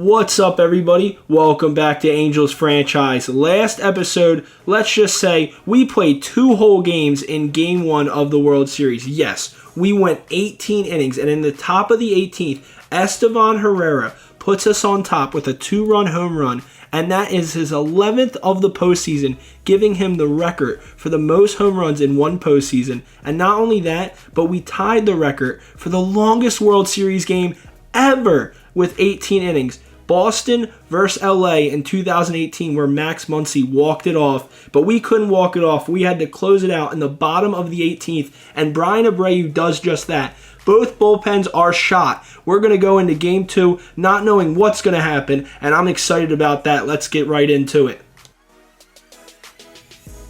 What's up, everybody? Welcome back to Angels Franchise. Last episode, let's just say we played 2 whole games in Game 1 of the World Series. Yes, we went 18 innings, and in the top of the 18th, Estevan Herrera puts us on top with a 2-run home run, and that is his 11th of the postseason, giving him the record for the most home runs in one postseason. And not only that, but we tied the record for the longest World Series game ever with 18 innings. Boston versus LA in 2018, where Max Muncy walked it off, but we couldn't walk it off. We had to close it out in the bottom of the 18th, and Brian Abreu does just that. Both bullpens are shot. We're going to go into Game 2 not knowing what's going to happen, and I'm excited about that. Let's get right into it.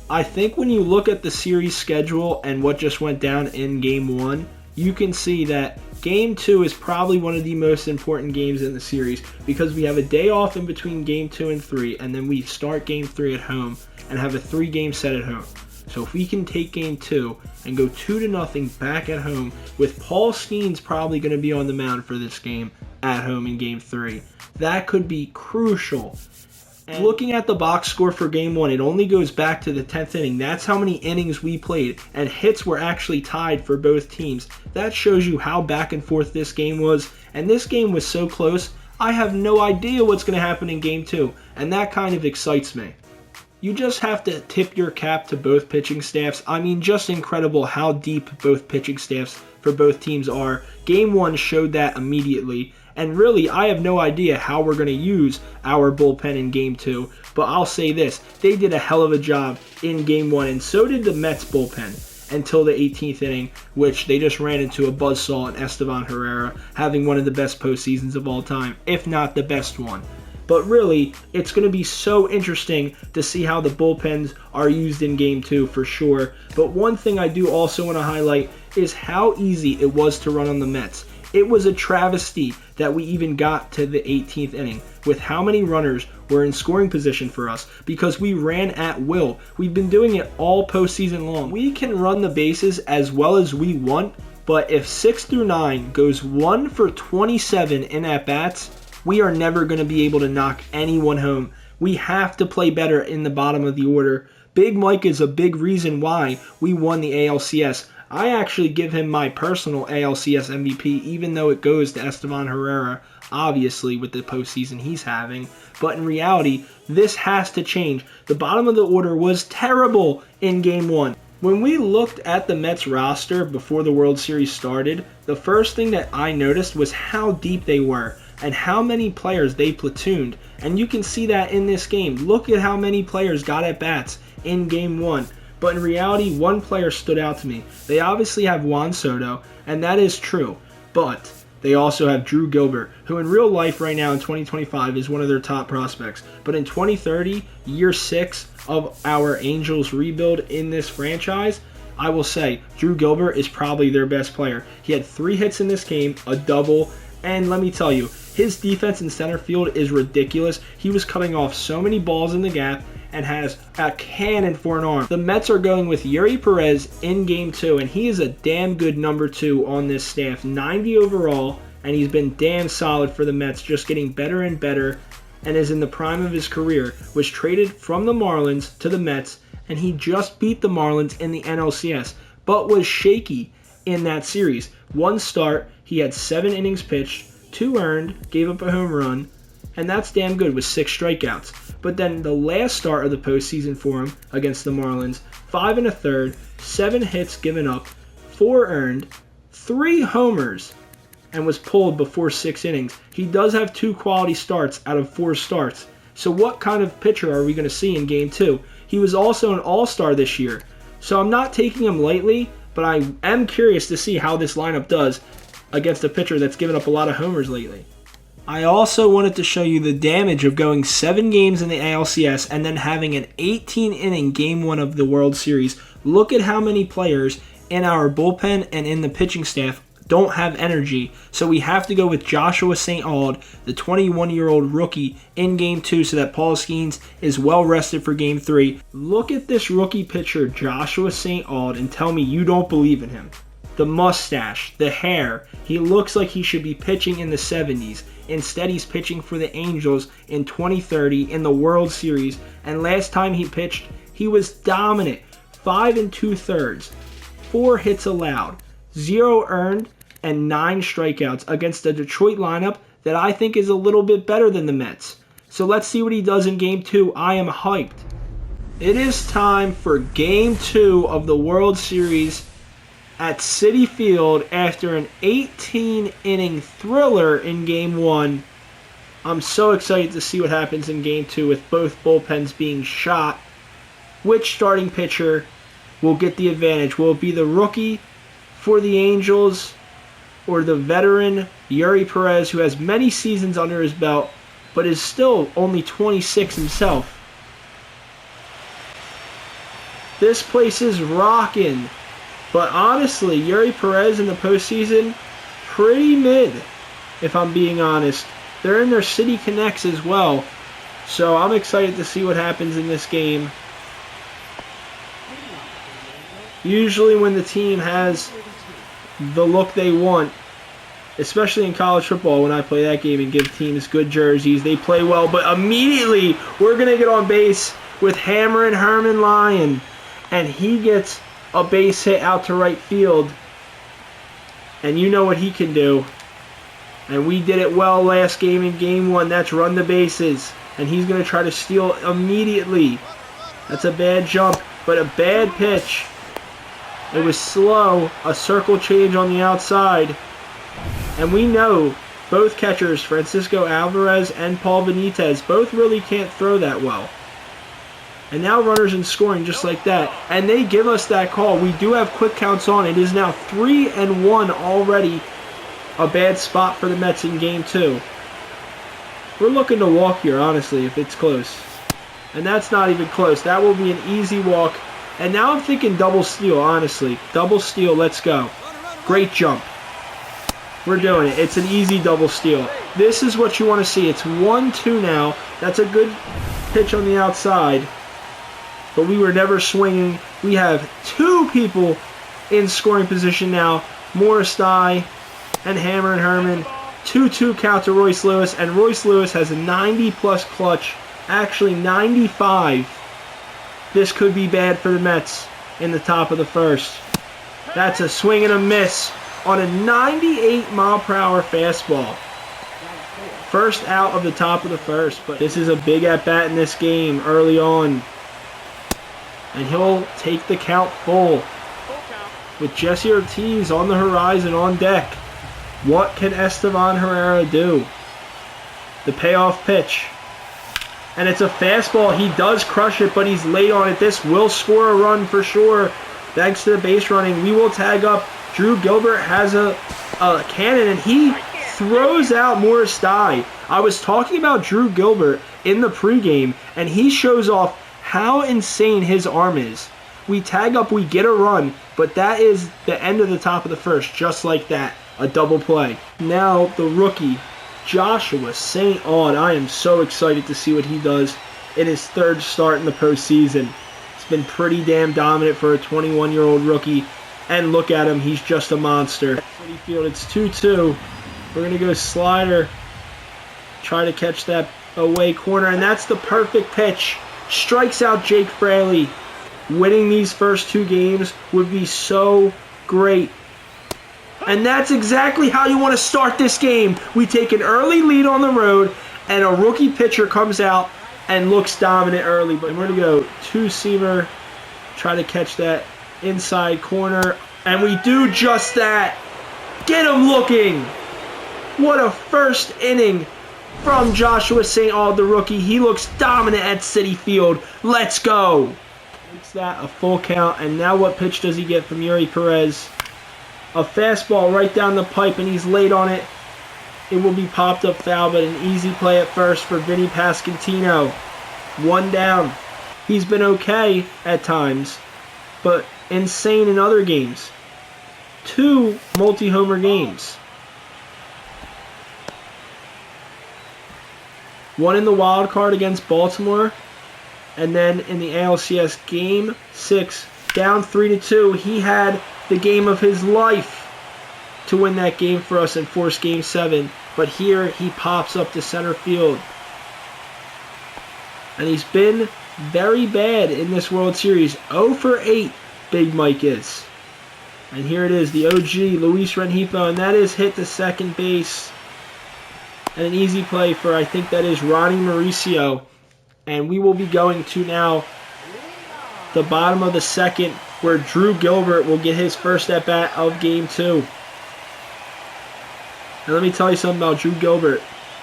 I think when you look at the series schedule and what just went down in Game 1, you can see that Game 2 is probably one of the most important games in the series because we have a day off in between Game 2 and 3, and then we start Game 3 at home and have a 3-game set at home. So if we can take Game 2 and go 2-0 back at home, with Paul Skeens probably going to be on the mound for this game at home in Game 3, that could be crucial. And looking at the box score for Game 1, it only goes back to the 10th inning. That's how many innings we played, and hits were actually tied for both teams. That shows you how back and forth this game was, and this game was so close, I have no idea what's going to happen in Game 2, and that kind of excites me. You just have to tip your cap to both pitching staffs. I mean, just incredible how deep both pitching staffs for both teams are. Game 1 showed that immediately. And really, I have no idea how we're going to use our bullpen in Game 2. But I'll say this, they did a hell of a job in Game 1, and so did the Mets bullpen until the 18th inning, which they just ran into a buzzsaw in Estevan Herrera, having one of the best postseasons of all time, if not the best one. But really, it's going to be so interesting to see how the bullpens are used in Game 2 for sure. But one thing I do also want to highlight is how easy it was to run on the Mets. It was a travesty that we even got to the 18th inning with how many runners were in scoring position for us because we ran at will. We've been doing it all postseason long. We can run the bases as well as we want, but if 6 through 9 goes 1 for 27 in at-bats, we are never going to be able to knock anyone home. We have to play better in the bottom of the order. Big Mike is a big reason why we won the ALCS. I actually give him my personal ALCS MVP, even though it goes to Estevan Herrera, obviously, with the postseason he's having. But in reality, this has to change. The bottom of the order was terrible in Game 1. When we looked at the Mets roster before the World Series started, the first thing that I noticed was how deep they were and how many players they platooned. And you can see that in this game. Look at how many players got at bats in Game 1. But in reality, one player stood out to me. They obviously have Juan Soto, and that is true. But they also have Drew Gilbert, who in real life right now in 2025 is one of their top prospects. But in 2030, year 6 of our Angels rebuild in this franchise, I will say Drew Gilbert is probably their best player. He had 3 hits in this game, a double, and let me tell you, his defense in center field is ridiculous. He was cutting off so many balls in the gap and has a cannon for an arm. The Mets are going with Yuri Perez in Game 2, and he is a damn good number 2 on this staff. 90 overall, and he's been damn solid for the Mets, just getting better and better, and is in the prime of his career. Was traded from the Marlins to the Mets, and he just beat the Marlins in the NLCS, but was shaky in that series. One start, he had 7 innings pitched, 2 earned, gave up a home run, and that's damn good with 6 strikeouts. But then the last start of the postseason for him against the Marlins, 5 1/3, 7 hits given up, 4 earned, 3 homers, and was pulled before 6 innings. He does have 2 quality starts out of 4 starts. So what kind of pitcher are we going to see in Game 2? He was also an all-star this year. So I'm not taking him lightly, but I am curious to see how this lineup does against a pitcher that's given up a lot of homers lately. I also wanted to show you the damage of going 7 games in the ALCS and then having an 18-inning Game 1 of the World Series. Look at how many players in our bullpen and in the pitching staff don't have energy, so we have to go with Joshua St. Aud, the 21-year-old rookie, in Game 2 so that Paul Skeens is well rested for Game 3. Look at this rookie pitcher, Joshua St. Aud, and tell me you don't believe in him. The mustache, the hair, he looks like he should be pitching in the 70s. Instead, he's pitching for the Angels in 2030 in the World Series. And last time he pitched, he was dominant. 5 2/3, 4 hits allowed, 0 earned, and 9 strikeouts against a Detroit lineup that I think is a little bit better than the Mets. So let's see what he does in Game 2. I am hyped. It is time for Game 2 of the World Series at Citi Field after an 18-inning thriller in Game 1. I'm so excited to see what happens in Game 2 with both bullpens being shot. Which starting pitcher will get the advantage? Will it be the rookie for the Angels or the veteran Yuri Perez, who has many seasons under his belt but is still only 26 himself? This place is rocking. But honestly, Yuri Perez in the postseason, pretty mid, if I'm being honest. They're in their City Connects as well. So I'm excited to see what happens in this game. Usually when the team has the look they want, especially in college football when I play that game and give teams good jerseys, they play well. But immediately we're going to get on base with Hammer and Herman Lyon. And he gets a base hit out to right field. And you know what he can do. And we did it well last game in Game 1. That's run the bases. And he's going to try to steal immediately. That's a bad jump, but a bad pitch. It was slow. A circle change on the outside. And we know both catchers, Francisco Alvarez and Paul Benitez, both really can't throw that well. And now runners in scoring just like that. And they give us that call. We do have quick counts on. It is now 3-1 already. A bad spot for the Mets in Game 2. We're looking to walk here, honestly, if it's close. And that's not even close. That will be an easy walk. And now I'm thinking double steal, honestly. Double steal, let's go. Great jump. We're doing it. It's an easy double steal. This is what you want to see. It's 1-2 now. That's a good pitch on the outside. But we were never swinging. We have 2 people in scoring position now. Morris Dye and Hammer and Herman. 2-2 count to Royce Lewis. And Royce Lewis has a 90-plus clutch. Actually, 95. This could be bad for the Mets in the top of the first. That's a swing and a miss on a 98-mile-per-hour fastball. First out of the top of the first. But this is a big at-bat in this game early on. And he'll take the count full with Jesse Ortiz on the horizon on deck. What can Estevan Herrera do? The payoff pitch. And it's a fastball. He does crush it, but he's late on it. This will score a run for sure. Thanks to the base running. We will tag up. Drew Gilbert has a cannon, and he throws out Morris Dye. I was talking about Drew Gilbert in the pregame, and he shows off how insane his arm is. We tag up, we get a run, but that is the end of the top of the first, just like that. A double play. Now the rookie, Joshua St. Aud. I am so excited to see what he does in his 3rd start in the postseason. It's been pretty damn dominant for a 21-year-old rookie. And look at him, he's just a monster. Citi Field, it's 2-2. We're going to go slider. Try to catch that away corner, and that's the perfect pitch. Strikes out Jake Fraley. Winning these first 2 games would be so great. And that's exactly how you want to start this game. We take an early lead on the road, and a rookie pitcher comes out and looks dominant early. But we're going to go 2-seamer, try to catch that inside corner, and we do just that. Get him looking. What a first inning from Joshua St. Aud, the rookie. He looks dominant at Citi Field. Let's go. Makes that a full count. And now what pitch does he get from Yuri Perez? A fastball right down the pipe, and he's late on it. It will be popped up foul, but an easy play at first for Vinny Pasquantino. 1 down. He's been okay at times, but insane in other games. 2 multi-homer games. 1 in the wild card against Baltimore, and then in the ALCS Game 6, down 3-2. He had the game of his life to win that game for us and force Game 7. But here he pops up to center field. And he's been very bad in this World Series. 0 for 8, Big Mike is. And here it is, the OG, Luis Rengifo, and that is hit to second base. And an easy play for, I think that is Ronnie Mauricio. And we will be going to now the bottom of the second, where Drew Gilbert will get his first at-bat of Game 2. And let me tell you something about Drew Gilbert.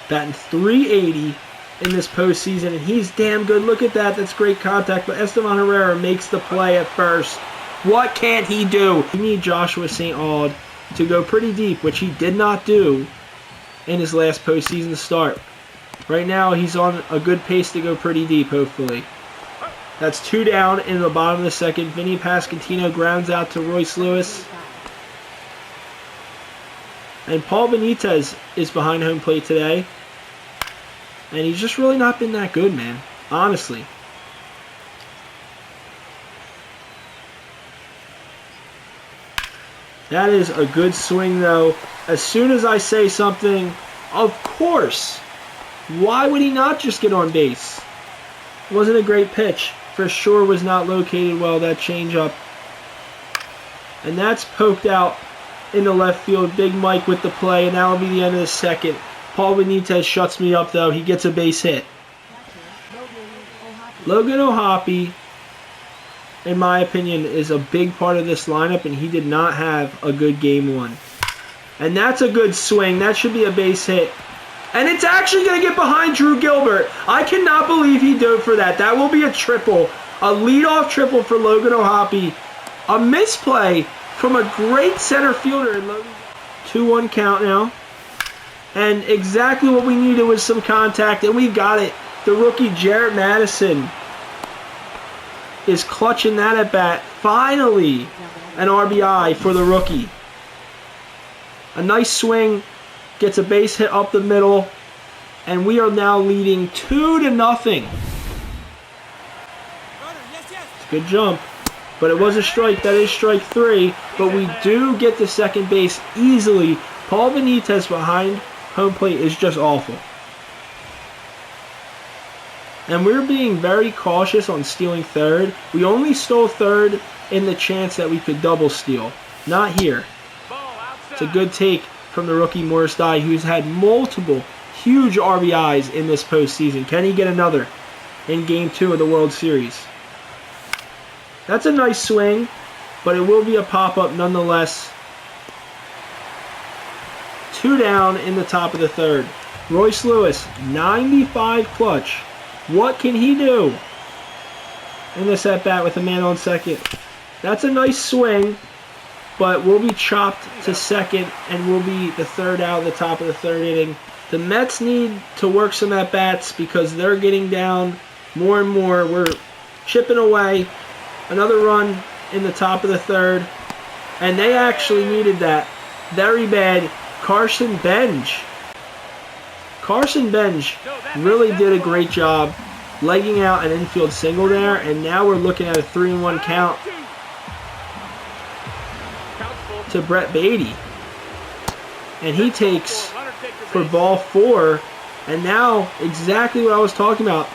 Batting .380 in this postseason, and he's damn good. Look at that. That's great contact. But Estevan Herrera makes the play at first. What can't he do? We need Joshua St. Aud to go pretty deep, which he did not do in his last postseason start. Right now, he's on a good pace to go pretty deep, hopefully. That's 2 down in the bottom of the second. Vinny Pasquantino grounds out to Royce Lewis. And Paul Benitez is behind home plate today. And he's just really not been that good, man. Honestly. That is a good swing, though. As soon as I say something, of course. Why would he not just get on base? Wasn't a great pitch. For sure was not located well, that changeup. And that's poked out in the left field. Big Mike with the play, and that will be the end of the second. Paul Benitez shuts me up, though. He gets a base hit. Logan O'Hoppe, in my opinion, is a big part of this lineup, and he did not have a good Game 1. And that's a good swing. That should be a base hit. And it's actually going to get behind Drew Gilbert. I cannot believe he dove for that. That will be a triple. A leadoff triple for Logan O'Hoppe. A misplay from a great center fielder. 2-1 count now. And exactly what we needed was some contact, and we got it. The rookie Jarrett Madison is clutching that at bat. Finally, an RBI for the rookie. A nice swing, gets a base hit up the middle, and we are now leading 2-0. It's a good jump, but it was a strike. That is strike 3, but we do get to second base easily. Paul Benitez behind home plate is just awful. And we're being very cautious on stealing third. We only stole third in the chance that we could double steal. Not here. It's a good take from the rookie Morris Dye, who's had multiple huge RBIs in this postseason. Can he get another in Game 2 of the World Series? That's a nice swing, but it will be a pop-up nonetheless. 2 down in the top of the third. Royce Lewis, 95 clutch. What can he do in this at-bat with a man on second? That's a nice swing, but we'll be chopped to second, and we'll be the third out of the top of the third inning. The Mets need to work some at-bats because they're getting down more and more. We're chipping away. Another run in the top of the third, and they actually needed that very bad. Carson Benj really did a great job legging out an infield single there, and now we're looking at a 3-1 count to Brett Beatty. And he takes for ball 4, and now exactly what I was talking about.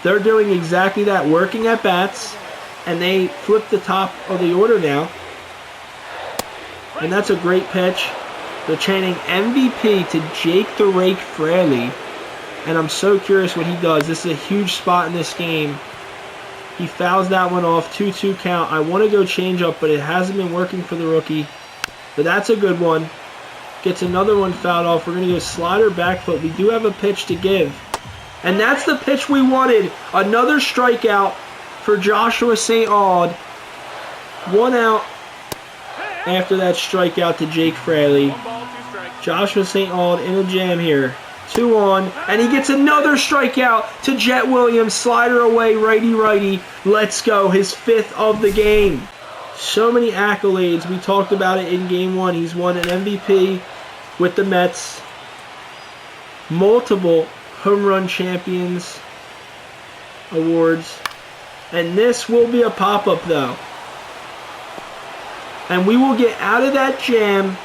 They're doing exactly that, working at bats, and they flip the top of the order now. And that's a great pitch. They're chanting MVP to Jake the Rake Fraley. And I'm so curious what he does. This is a huge spot in this game. He fouls that one off. 2-2 count. I want to go change up, but it hasn't been working for the rookie. But that's a good one. Gets another one fouled off. We're going to go slider back foot. We do have a pitch to give. And that's the pitch we wanted. Another strikeout for Joshua St. Aud. 1 out after that strikeout to Jake Fraley. Joshua St. Aud in a jam here. 2 on, and he gets another strikeout to Jet Williams. Slider away, righty-righty. Let's go. His 5th of the game. So many accolades. We talked about it in Game 1. He's won an MVP with the Mets. Multiple home run champions awards. And this will be a pop-up, though. And we will get out of that jam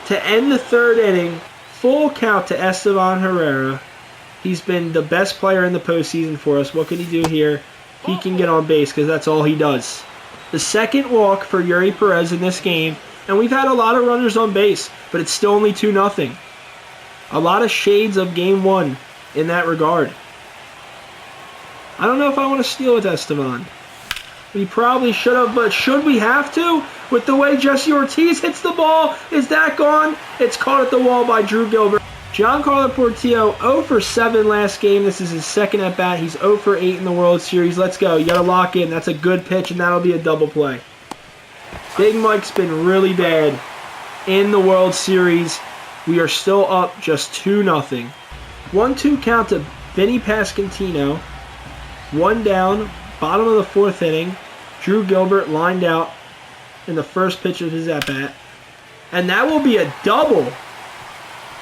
to end the third inning. Full count to Estevan Herrera. He's been the best player in the postseason for us. What can he do here? He can get on base because that's all he does. The second walk for Yuri Perez in this game, and we've had a lot of runners on base, but it's still only 2-0. A lot of shades of Game 1 in that regard. I don't know if I want to steal with Estevan. We probably should have, but should we have to? With the way Jesse Ortiz hits the ball, is that gone? It's caught at the wall by Drew Gilbert. Giancarlo Portillo, 0 for 7 last game. This is his second at-bat. He's 0 for 8 in the World Series. Let's go. You got to lock in. That's a good pitch, and that'll be a double play. Big Mike's been really bad in the World Series. We are still up just 2-0. 1-2 count to Vinny Pasquantino. One down, bottom of the fourth inning. Drew Gilbert lined out in the first pitch of his at-bat. And that will be a double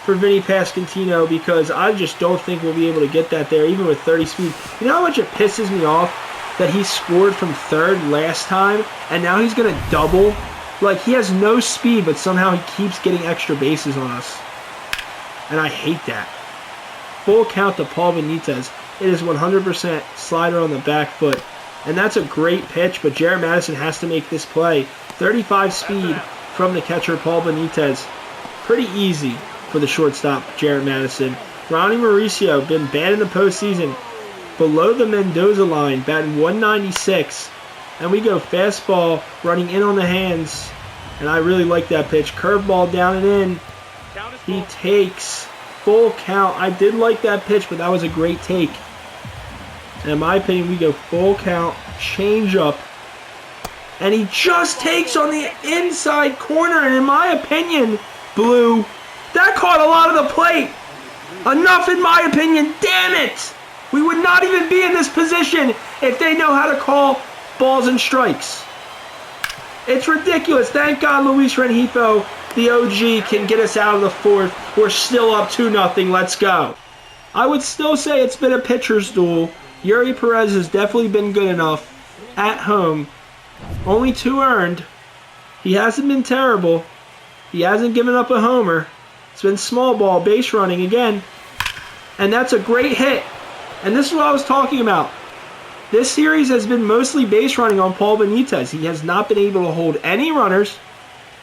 for Vinny Pasquantino because I just don't think we'll be able to get that there, even with 30 speed. You know how much it pisses me off that he scored from third last time, and now he's going to double? Like, he has no speed, but somehow he keeps getting extra bases on us. And I hate that. Full count to Paul Benitez. It is 100% slider on the back foot. And that's a great pitch, but Jared Madison has to make this play. 35 speed from the catcher, Paul Benitez. Pretty easy for the shortstop, Jared Madison. Ronnie Mauricio, been bad in the postseason. Below the Mendoza line, batting 196. And we go fastball, running in on the hands. And I really like that pitch. Curveball down and in. He takes full count. I did like that pitch, but that was a great take. And in my opinion, we go full count, change up. And he just takes on the inside corner. And in my opinion, Blue, that caught a lot of the plate. Enough in my opinion. Damn it! We would not even be in this position if they know how to call balls and strikes. It's ridiculous. Thank God Luis Rengifo, the OG, can get us out of the fourth. We're still up 2-0. Let's go. I would still say it's been a pitcher's duel. Yuri Perez has definitely been good enough at home. Only 2 earned. He hasn't been terrible. He hasn't given up a homer. It's been small ball, base running again. And that's a great hit. And this is what I was talking about. This series has been mostly base running on Paul Benitez. He has not been able to hold any runners.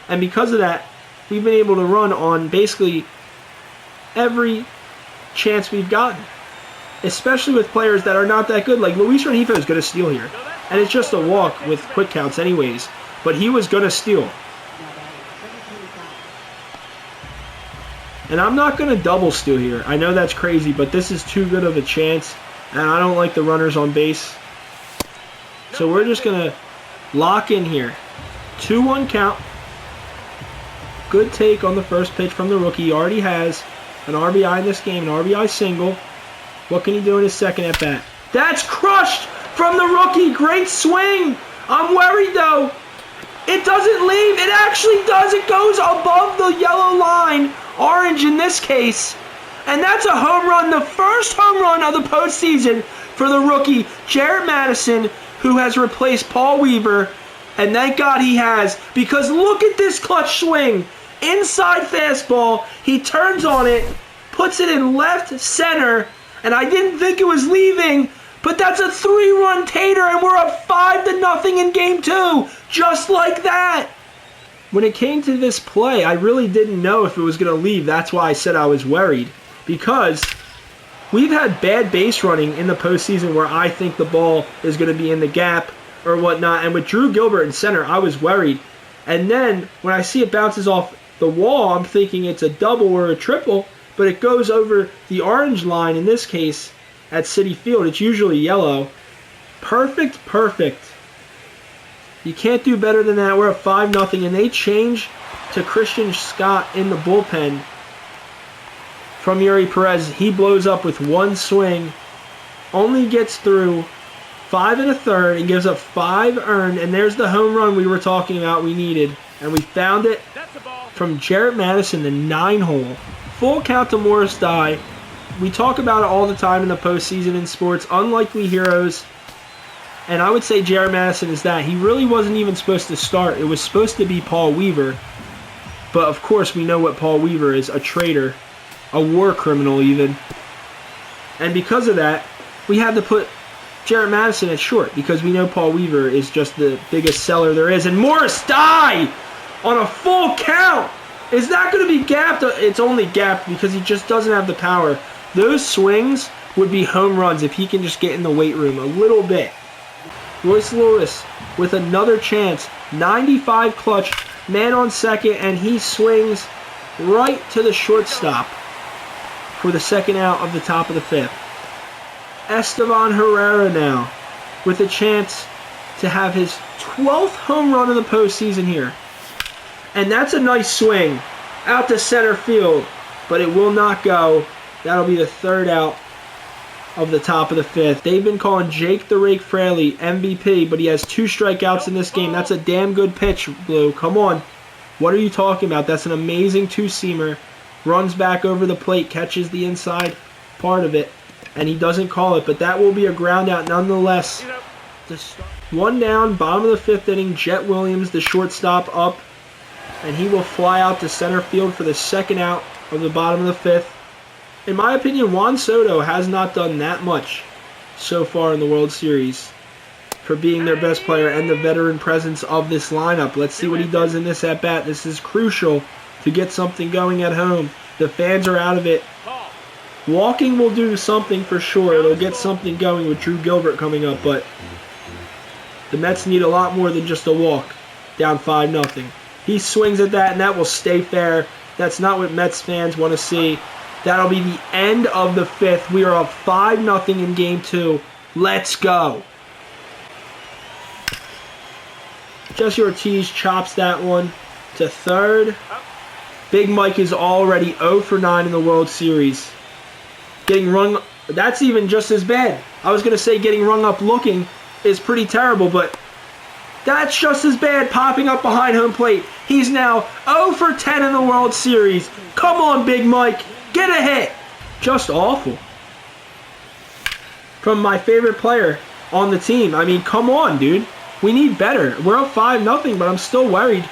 And because of that, we've been able to run on basically every chance we've gotten. Especially with players that are not that good. Like Luis Rengifo is going to steal here. And it's just a walk with quick counts anyways. But he was going to steal. And I'm not going to double steal here. I know that's crazy, but this is too good of a chance. And I don't like the runners on base. So we're just going to lock in here. 2-1 count. Good take on the first pitch from the rookie. He already has an RBI in this game, an RBI single. What can he do in his second at bat? That's crushed from the rookie. Great swing. I'm worried though. It doesn't leave. It actually does. It goes above the yellow line. Orange in this case. And that's a home run. The first home run of the postseason for the rookie, Jared Madison, who has replaced Paul Weaver. And thank God he has. Because look at this clutch swing. Inside fastball. He turns on it. Puts it in left center. And I didn't think it was leaving. But that's a 3-run tater. And we're up 5-0 in game 2. Just like that. When it came to this play, I really didn't know if it was going to leave. That's why I said I was worried. Because we've had bad base running in the postseason where I think the ball is going to be in the gap or whatnot. And with Drew Gilbert in center, I was worried. And then when I see it bounces off the wall, I'm thinking it's a double or a triple. But it goes over the orange line, in this case, at Citi Field. It's usually yellow. Perfect, perfect. You can't do better than that. We're at 5-0, and they change to Christian Scott in the bullpen from Yuri Perez. He blows up with one swing, only gets through 5 1/3, and gives up 5 earned, and there's the home run we were talking about we needed. And we found it from Jared Madison, the 9-hole. Full count to Morris Dye. We talk about it all the time in the postseason in sports. Unlikely heroes. And I would say Jared Madison is that. He really wasn't even supposed to start. It was supposed to be Paul Weaver. But of course we know what Paul Weaver is, a traitor. a war criminal even. And because of that, we had to put Jarrett Madison at short because we know Paul Weaver is just the biggest seller there is. And Morris die on a full count. Is that going to be gapped? It's only gapped because he just doesn't have the power. Those swings would be home runs if he can just get in the weight room a little bit. Royce Lewis with another chance. 95 clutch. Man on second, and he swings right to the shortstop for the second out of the top of the fifth. Estevan Herrera now with a chance to have his 12th home run of the postseason here. And that's a nice swing out to center field, but it will not go. That'll be the third out of the top of the fifth. They've been calling Jake the Rake Fraley MVP, but he has 2 strikeouts in this game. That's a damn good pitch, Blue. Come on. What are you talking about? That's an amazing two-seamer. Runs back over the plate, catches the inside part of it, and he doesn't call it, but that will be a ground out nonetheless. 1 down, bottom of the fifth inning. Jet Williams, the shortstop, up, and he will fly out to center field for the second out of the bottom of the fifth. In my opinion, Juan Soto has not done that much so far in the World Series for being their best player and the veteran presence of this lineup. Let's see what he does in this at-bat. This is crucial to get something going at home. The fans are out of it. Walking will do something for sure. It'll get something going with Drew Gilbert coming up, but the Mets need a lot more than just a walk. Down 5-0. He swings at that, and that will stay fair. That's not what Mets fans want to see. That'll be the end of the fifth. We are up 5-0 in Game 2. Let's go. Jesse Ortiz chops that one to third. Big Mike is already 0 for 9 in the World Series. Getting rung, that's even just as bad. I was going to say getting rung up looking is pretty terrible, but that's just as bad popping up behind home plate. He's now 0 for 10 in the World Series. Come on, Big Mike. Get a hit. Just awful. From my favorite player on the team. I mean, come on, dude. We need better. We're up 5-0, but I'm still worried.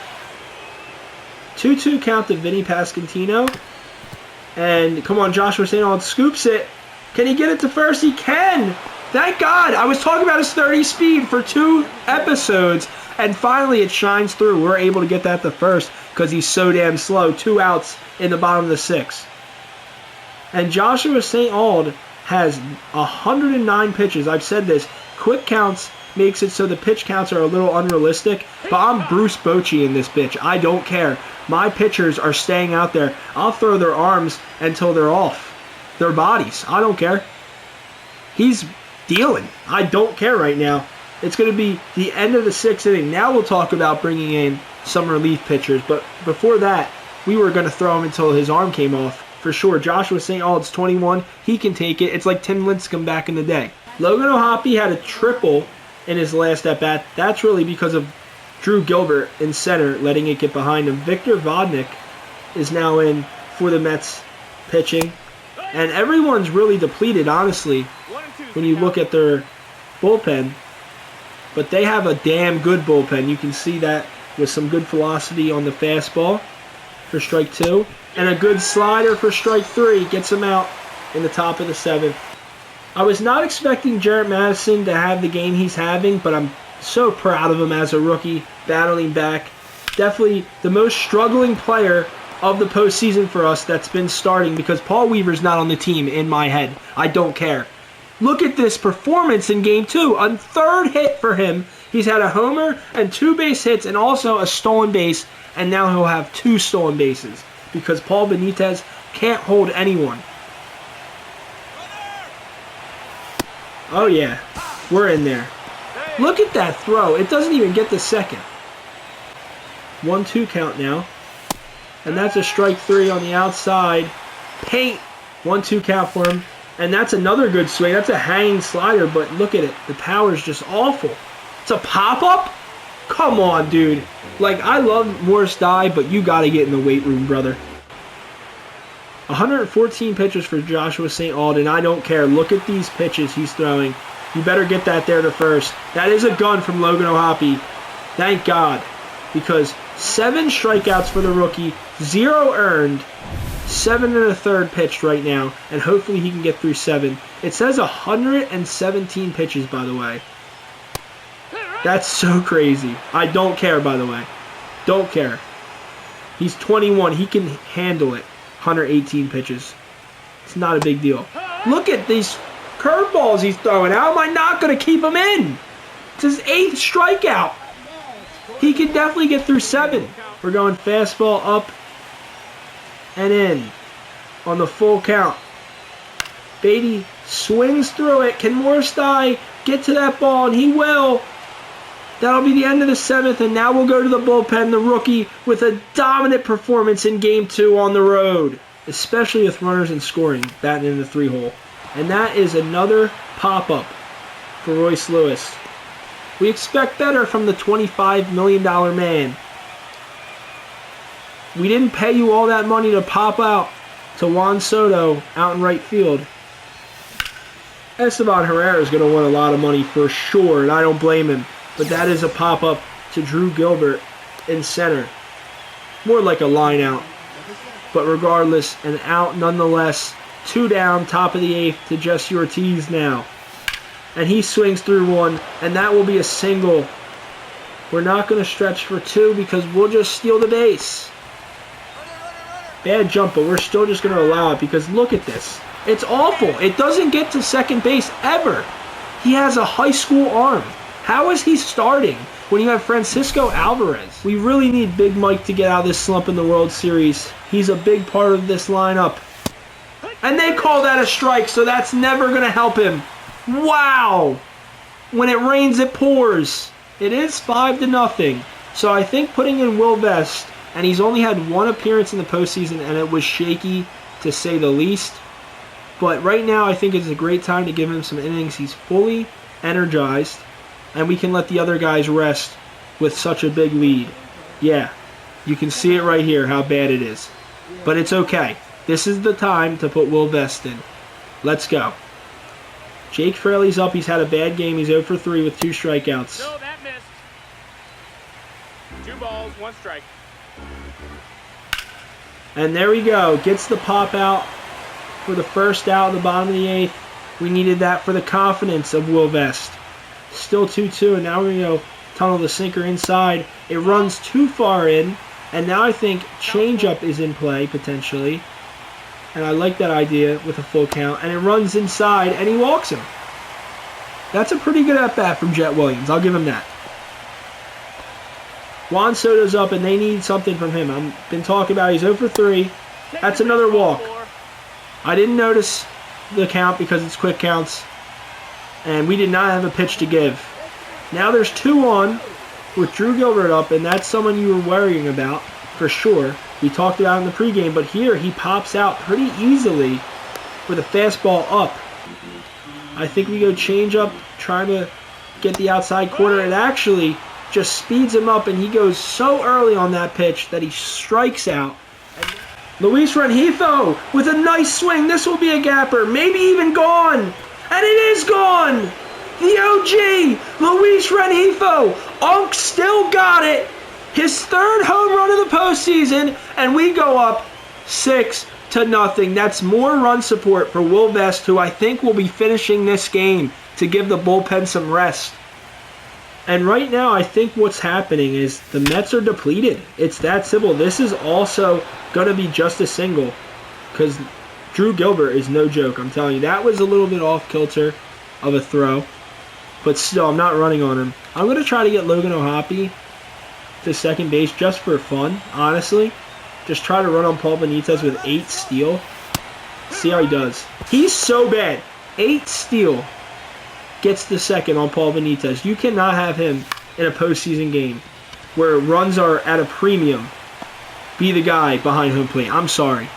2-2 count to Vinny Pasquantino. And come on, Joshua St. Auld scoops it. Can he get it to first? He can. Thank God. I was talking about his 30 speed for 2 episodes, and finally it shines through. We're able to get that to first because he's so damn slow. 2 outs in the bottom of the 6th. And Joshua St. Auld has 109 pitches. I've said this. Quick counts makes it so the pitch counts are a little unrealistic, but I'm Bruce Bochy in this bitch. I don't care. My pitchers are staying out there. I'll throw their arms until they're off their bodies. I don't care. He's dealing. I don't care right now. It's going to be the end of the 6th inning. Now we'll talk about bringing in some relief pitchers, but before that, we were going to throw him until his arm came off. For sure, Joshua St. Aud's 21. He can take it. It's like Tim Lincecum back in the day. Logan O'Hoppe had a triple in his last at-bat. That's really because of Drew Gilbert in center, letting it get behind him. Victor Vodnik is now in for the Mets pitching. And everyone's really depleted, honestly, when you look at their bullpen. But they have a damn good bullpen. You can see that with some good velocity on the fastball for strike 2. And a good slider for strike 3. Gets him out in the top of the 7th. I was not expecting Jarrett Madison to have the game he's having, but I'm so proud of him as a rookie, battling back. Definitely the most struggling player of the postseason for us that's been starting because Paul Weaver's not on the team in my head. I don't care. Look at this performance in Game 2. A 3rd hit for him. He's had a homer and 2 base hits and also a stolen base, and now he'll have 2 stolen bases because Paul Benitez can't hold anyone. Oh yeah, we're in there. Look at that throw. It doesn't even get the second. 1-2 count now. And that's a strike 3 on the outside. Paint. 1-2 count for him. And that's another good swing. That's a hanging slider, but look at it. The power's just awful. It's a pop-up? Come on, dude. Like, I love Morris Dye, but you got to get in the weight room, brother. 114 pitches for Joshua St. Auld, and I don't care. Look at these pitches he's throwing. You better get that there to first. That is a gun from Logan O'Hoppe. Thank God. Because 7 strikeouts for the rookie, 0 earned, 7 1/3 pitched right now, and hopefully he can get through 7. It says 117 pitches, by the way. That's so crazy. I don't care, by the way. Don't care. He's 21. He can handle it. 118 pitches. It's not a big deal. Look at these curveballs he's throwing. How am I not going to keep him in? It's his 8th strikeout. He can definitely get through 7. We're going fastball up and in on the full count. Beatty swings through it. Can Morstein get to that ball? And he will. That'll be the end of the 7th, and now we'll go to the bullpen. The rookie with a dominant performance in Game 2 on the road, especially with runners in scoring, batting in the 3-hole. And that is another pop-up for Royce Lewis. We expect better from the $25 million man. We didn't pay you all that money to pop out to Juan Soto out in right field. Esteban Herrera is going to want a lot of money for sure, and I don't blame him. But that is a pop-up to Drew Gilbert in center. More like a line out. But regardless, an out nonetheless. 2 down, top of the 8th to Jesse Ortiz now. And he swings through 1, and that will be a single. We're not going to stretch for 2 because we'll just steal the base. Bad jump, but we're still just going to allow it because look at this. It's awful. It doesn't get to second base ever. He has a high school arm. How is he starting when you have Francisco Alvarez? We really need Big Mike to get out of this slump in the World Series. He's a big part of this lineup. And they call that a strike, so that's never going to help him. Wow! When it rains, it pours. It is 5-0. So I think putting in Will Vest, and he's only had 1 appearance in the postseason, and it was shaky to say the least. But right now, I think it's a great time to give him some innings. He's fully energized. And we can let the other guys rest with such a big lead. Yeah, you can see it right here how bad it is. But it's okay. This is the time to put Will Vest in. Let's go. Jake Fraley's up. He's had a bad game. He's 0 for 3 with 2 strikeouts. No, that missed. 2 balls, 1 strike. And there we go. Gets the pop out for the first out in the bottom of the 8th. We needed that for the confidence of Will Vest. Still 2-2, and now we're going to tunnel the sinker inside. It runs too far in, and now I think changeup is in play, potentially. And I like that idea with a full count. And it runs inside, and he walks him. That's a pretty good at-bat from Jet Williams. I'll give him that. Juan Soto's up, and they need something from him. I've been talking about he's 0 for 3. That's another walk. I didn't notice the count because it's quick counts. And we did not have a pitch to give. Now there's 2 on with Drew Gilbert up, and that's someone you were worrying about for sure. We talked about it in the pregame, but here he pops out pretty easily with a fastball up. I think we go change up, trying to get the outside corner. It actually just speeds him up, and he goes so early on that pitch that he strikes out. Luis Rengifo with a nice swing. This will be a gapper, maybe even gone. And it is gone! The OG, Luis Rengifo. Unk still got it. His 3rd home run of the postseason, and we go up 6-0. That's more run support for Will Vest, who I think will be finishing this game to give the bullpen some rest. And right now, I think what's happening is the Mets are depleted. It's that simple. This is also going to be just a single because Drew Gilbert is no joke, I'm telling you. That was a little bit off kilter of a throw. But still, I'm not running on him. I'm going to try to get Logan O'Hoppe to second base just for fun, honestly. Just try to run on Paul Benitez with 8 steal. See how he does. He's so bad. 8 steal. Gets the second on Paul Benitez. You cannot have him in a postseason game where runs are at a premium be the guy behind home plate. I'm sorry.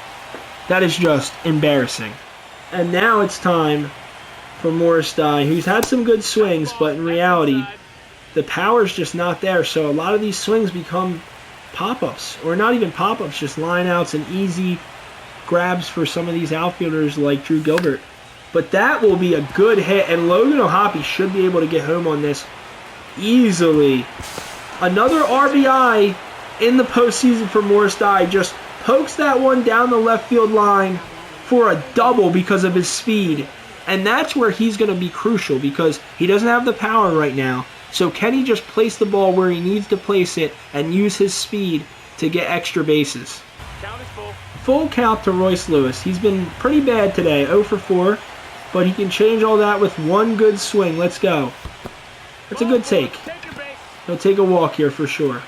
That is just embarrassing. And now it's time for Morstein, who's had some good swings, but in reality, the power's just not there. So a lot of these swings become pop-ups, or not even pop-ups, just line-outs and easy grabs for some of these outfielders like Drew Gilbert. But that will be a good hit, and Logan O'Hoppe should be able to get home on this easily. Another RBI in the postseason for Morstein, just pokes that one down the left field line for a double because of his speed. And that's where he's going to be crucial because he doesn't have the power right now. So can he just place the ball where he needs to place it and use his speed to get extra bases? Count is full. Full count to Royce Lewis. He's been pretty bad today, 0 for 4. But he can change all that with one good swing. Let's go. That's a good take. He'll take a walk here for sure.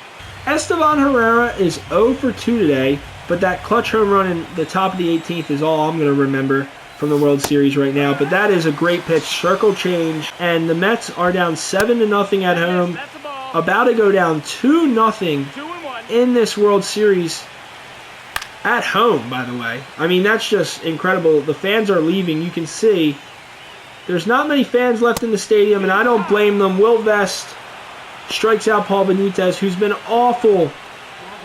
Estevan Herrera is 0 for 2 today. But that clutch home run in the top of the 18th is all I'm going to remember from the World Series right now. But that is a great pitch. Circle change. And the Mets are down 7-0 at home. About to go down 2-0 in this World Series. At home, by the way. I mean, that's just incredible. The fans are leaving. You can see there's not many fans left in the stadium, and I don't blame them. Will Vest strikes out Paul Benitez, who's been awful.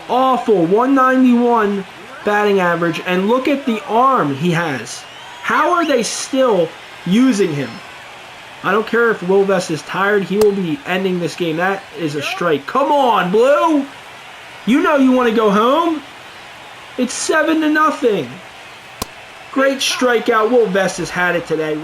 191 batting average, and look at the arm he has. How are they still using him? I don't care if Will Vest is tired. He will be ending this game. That is a strike. Come on, Blue. You know you want to go home. It's 7-0. Great strikeout. Will Vest has had it today.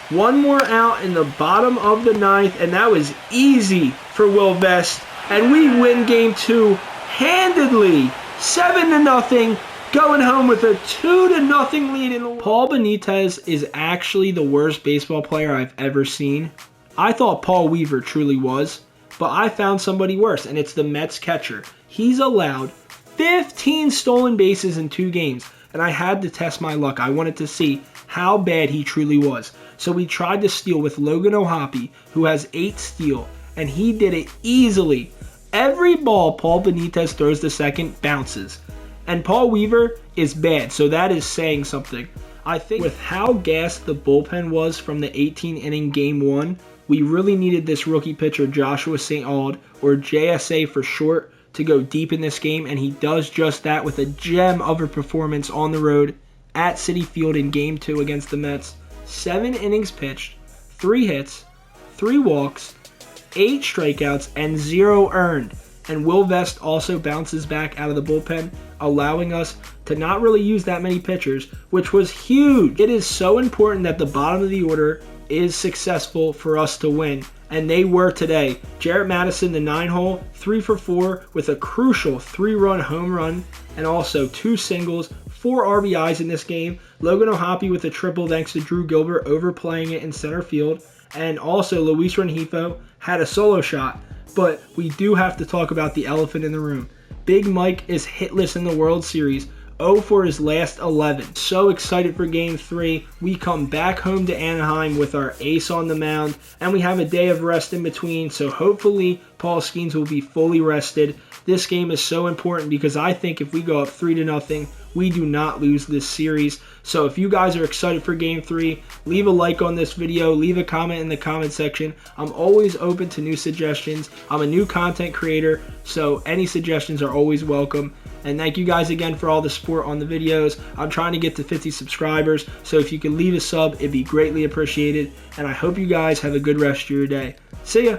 One more out in the bottom of the 9th, and that was easy for Will Vest. And we win Game 2 handedly. 7-0. Going home with a 2-0 lead in the Paul Benitez is actually the worst baseball player I've ever seen. I thought Paul Weaver truly was, but I found somebody worse, and it's the Mets catcher. He's allowed 15 stolen bases in 2 games, and I had to test my luck. I wanted to see how bad he truly was. So we tried to steal with Logan O'Hoppe, who has 8 steal, and he did it easily. Every ball Paul Benitez throws to second bounces. And Paul Weaver is bad, so that is saying something. I think with how gassed the bullpen was from the 18-inning Game 1, we really needed this rookie pitcher Joshua St. Aud, or JSA for short, to go deep in this game, and he does just that with a gem of a performance on the road at Citi Field in Game 2 against the Mets. 7 innings pitched, 3 hits, 3 walks, 8 strikeouts, and 0 earned. And Will Vest also bounces back out of the bullpen, allowing us to not really use that many pitchers, which was huge. It is so important that the bottom of the order is successful for us to win, and they were today. Jarrett Madison, the 9-hole, 3 for 4 with a crucial 3-run home run, and also 2 singles, 4 RBIs in this game. Logan O'Hoppe with a triple thanks to Drew Gilbert overplaying it in center field, and also Luis Rengifo had a solo shot. But we do have to talk about the elephant in the room. Big Mike is hitless in the World Series, 0 for his last 11. So excited for Game 3. We come back home to Anaheim with our ace on the mound, and we have a day of rest in between, so hopefully Paul Skeens will be fully rested. This game is so important because I think if we go up 3-0, we do not lose this series. So if you guys are excited for Game 3, leave a like on this video, leave a comment in the comment section. I'm always open to new suggestions. I'm a new content creator, so any suggestions are always welcome. And thank you guys again for all the support on the videos. I'm trying to get to 50 subscribers, so if you could leave a sub, it'd be greatly appreciated. And I hope you guys have a good rest of your day. See ya!